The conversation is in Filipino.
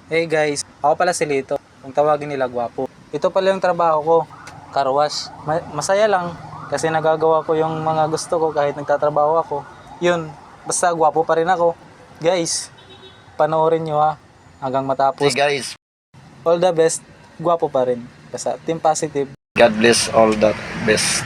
Hey guys, ako pala si Lito. Kung tawagin nila gwapo. Ito pala yung trabaho ko, car wash. Masaya lang kasi nagagawa ko yung mga gusto ko kahit nagtatrabaho ako. Yun, basta gwapo pa rin ako. Guys, panoorin nyo ha hanggang matapos. Hey guys, All the best, gwapo pa rin. Basta team positive. God bless all the best.